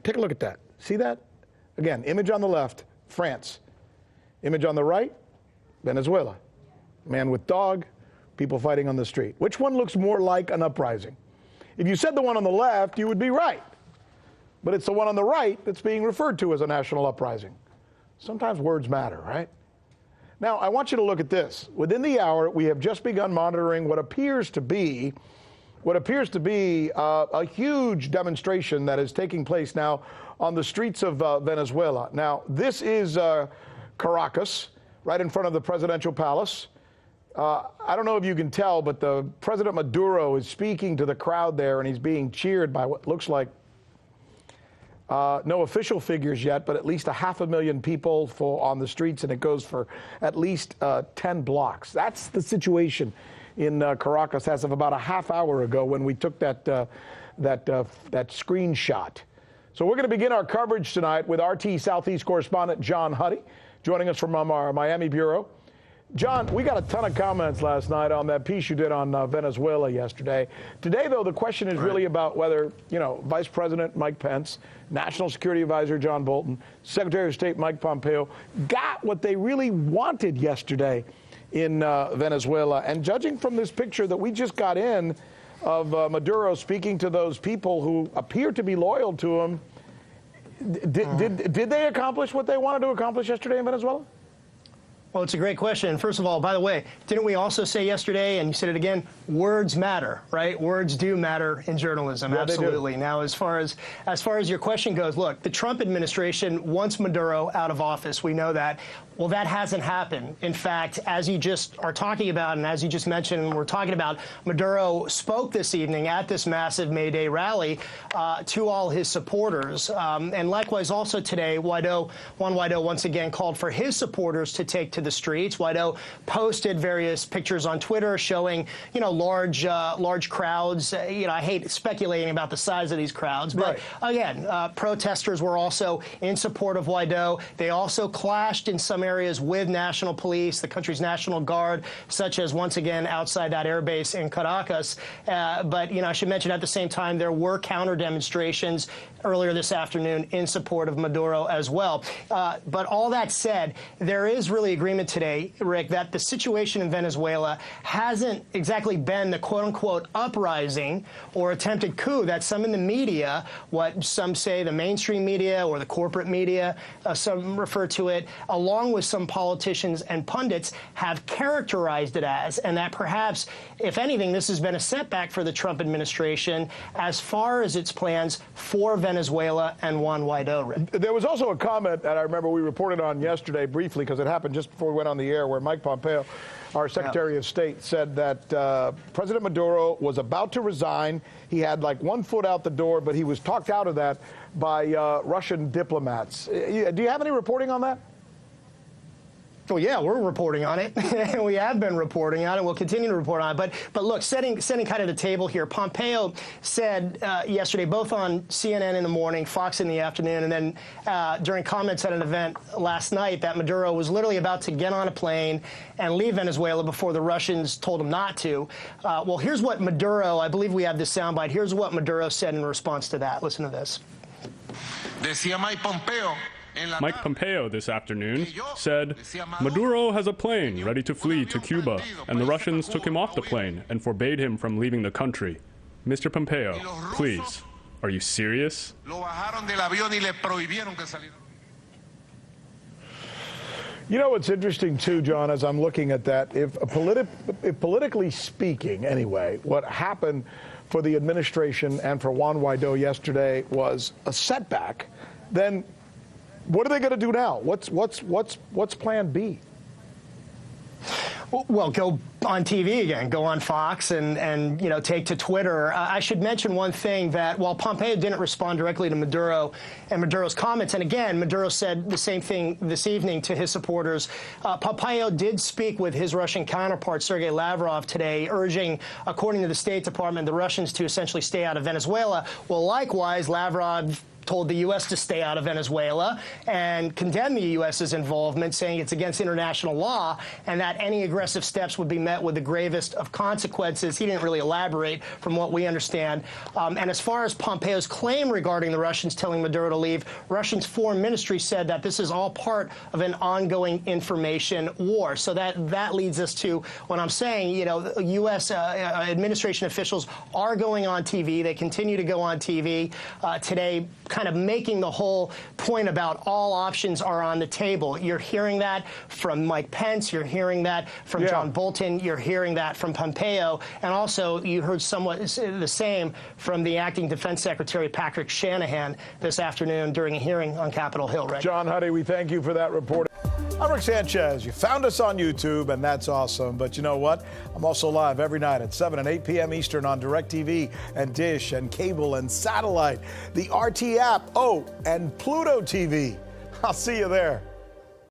Take a look at that. See that? Again, image on the left, France. Image on the right, Venezuela. Man with dog, people fighting on the street. Which one looks more like an uprising? If you said the one on the left, you would be right. But it's the one on the right that's being referred to as a national uprising. Sometimes words matter, right? Now, I want you to look at this. Within the hour, we have just begun monitoring what appears to be a huge demonstration that is taking place now on the streets of Venezuela. Now, this is Caracas, right in front of the presidential palace. I don't know if you can tell, but the President Maduro is speaking to the crowd there, and he's being cheered by what looks like no official figures yet, but at least 500,000 people on the streets, and it goes for at least 10 blocks. That's the situation in Caracas as of about a half hour ago when we took that screenshot. So we're going to begin our coverage tonight with RT Southeast correspondent John Huddy, joining us from our Miami bureau. John, we got a ton of comments last night on that piece you did on Venezuela yesterday. Today, though, the question is really about whether, Vice President Mike Pence, National Security Advisor John Bolton, Secretary of State Mike Pompeo got what they really wanted yesterday in Venezuela. And judging from this picture that we just got in of Maduro speaking to those people who appear to be loyal to him, did they accomplish what they wanted to accomplish yesterday in Venezuela? Well, it's a great question. First of all, by the way, didn't we also say yesterday, and you said it again, words matter, right? Words do matter in journalism, yeah, absolutely. Now, as far as your question goes, look, the Trump administration wants Maduro out of office. We know that. Well, that hasn't happened. In fact, as you just are talking about, and as you just mentioned, we're talking about, Maduro spoke this evening at this massive May Day rally to all his supporters. And likewise, also today, Juan Guaido once again called for his supporters to take to the streets. Guaido posted various pictures on Twitter showing, large crowds. I hate speculating about the size of these crowds, but again, protesters were also in support of Guaido. They also clashed in some areas with national police, the country's National Guard, such as, once again, outside that air base in Caracas. But, I should mention at the same time, there were counter demonstrations earlier this afternoon in support of Maduro as well. But all that said, there is really agreement today, Rick, that the situation in Venezuela hasn't exactly been the quote-unquote uprising or attempted coup that some in the media, what some say the mainstream media or the corporate media, some refer to it, along with some politicians and pundits, have characterized it as, and that perhaps, if anything, this has been a setback for the Trump administration as far as its plans for Venezuela and Juan Guaido. Rick. There was also a comment that I remember we reported on yesterday briefly, because it happened just before we went on the air, where Mike Pompeo, our Secretary of State, said that President Maduro was about to resign. He had like one foot out the door, but he was talked out of that by Russian diplomats. Do you have any reporting on that? Well, yeah, we're reporting on it. We have been reporting on it. We'll continue to report on it. But look, setting kind of the table here, Pompeo said yesterday, both on CNN in the morning, Fox in the afternoon, and then during comments at an event last night, that Maduro was literally about to get on a plane and leave Venezuela before the Russians told him not to. Well, here's what Maduro, I believe we have this soundbite, here's what Maduro said in response to that. Listen to this. Decía Mike Pompeo. Mike Pompeo this afternoon said, Maduro has a plane ready to flee to Cuba, and the Russians took him off the plane and forbade him from leaving the country. Mr. Pompeo, please, are you serious? You know what's interesting, too, John, as I'm looking at that, if politically speaking, anyway, what happened for the administration and for Juan Guaido yesterday was a setback, then what are they going to do now? What's plan B? Well, go on TV again, go on Fox and take to Twitter. I should mention one thing, that while Pompeo didn't respond directly to Maduro and Maduro's comments, and again, Maduro said the same thing this evening to his supporters, Pompeo did speak with his Russian counterpart, Sergei Lavrov, today, urging, according to the State Department, the Russians to essentially stay out of Venezuela. Well, likewise, Lavrov told the U.S. to stay out of Venezuela and condemned the U.S.'s involvement, saying it's against international law and that any aggressive steps would be met with the gravest of consequences. He didn't really elaborate from what we understand. And as far as Pompeo's claim regarding the Russians telling Maduro to leave, Russia's foreign ministry said that this is all part of an ongoing information war. So that leads us to what I'm saying. You know, U.S. administration officials are going on TV. They continue to go on TV today, kind of making the whole point about all options are on the table. You're hearing that from Mike Pence. You're hearing that from John Bolton. You're hearing that from Pompeo. And also, you heard somewhat the same from the acting Defense Secretary Patrick Shanahan this afternoon during a hearing on Capitol Hill. Right? John Huddy, we thank you for that report. I'm Rick Sanchez. You found us on YouTube, and that's awesome. But you know what? I'm also live every night at 7 and 8 p.m. Eastern on DirecTV and Dish and cable and satellite, the RT app, and Pluto TV. I'll see you there.